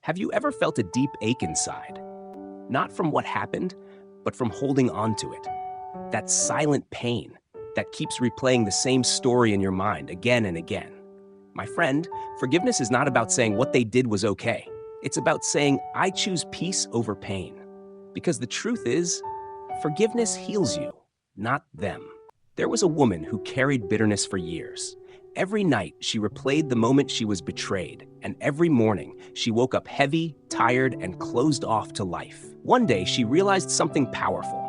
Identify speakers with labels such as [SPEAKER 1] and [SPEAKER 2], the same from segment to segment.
[SPEAKER 1] Have you ever felt a deep ache inside? Not from what happened, but from holding on to it. That silent pain that keeps replaying the same story in your mind again and again. My friend, forgiveness is not about saying what they did was okay. It's about saying, I choose peace over pain. Because the truth is, forgiveness heals you, not them. There was a woman who carried bitterness for years. Every night, she replayed the moment she was betrayed, and every morning, she woke up heavy, tired, and closed off to life. One day, she realized something powerful.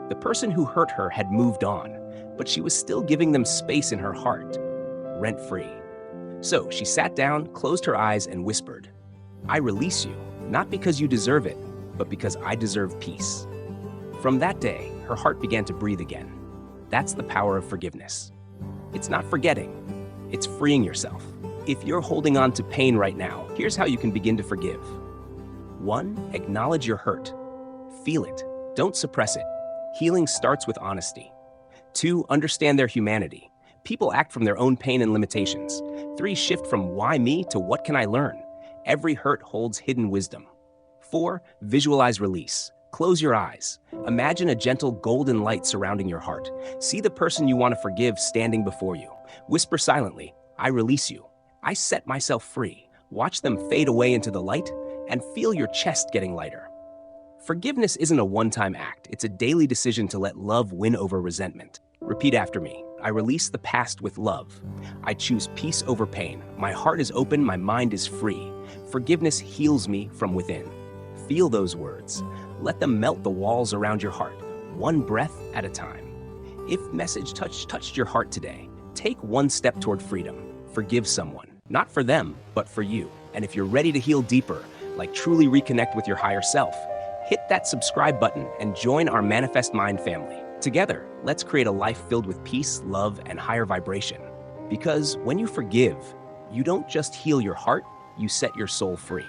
[SPEAKER 1] The person who hurt her had moved on, but she was still giving them space in her heart, rent-free. So she sat down, closed her eyes, and whispered, I release you, not because you deserve it, but because I deserve peace. From that day, her heart began to breathe again. That's the power of forgiveness. It's not forgetting, it's freeing yourself. If you're holding on to pain right now, here's how you can begin to forgive. 1. Acknowledge your hurt. Feel it. Don't suppress it. Healing starts with honesty. 2. Understand their humanity. People act from their own pain and limitations. 3. Shift from why me to what can I learn? Every hurt holds hidden wisdom. 4. Visualize release. Close your eyes. Imagine a gentle golden light surrounding your heart. See the person you want to forgive standing before you. Whisper silently, I release you. I set myself free. Watch them fade away into the light and feel your chest getting lighter. Forgiveness isn't a one-time act. It's a daily decision to let love win over resentment. Repeat after me. I release the past with love. I choose peace over pain. My heart is open, my mind is free. Forgiveness heals me from within. Feel those words. Let them melt the walls around your heart, one breath at a time. If message touched your heart today, take one step toward freedom. Forgive someone, not for them, but for you. And if you're ready to heal deeper, like truly reconnect with your higher self, hit that subscribe button and join our Manifest Mind family. Together, let's create a life filled with peace, love, and higher vibration. Because when you forgive, you don't just heal your heart, you set your soul free.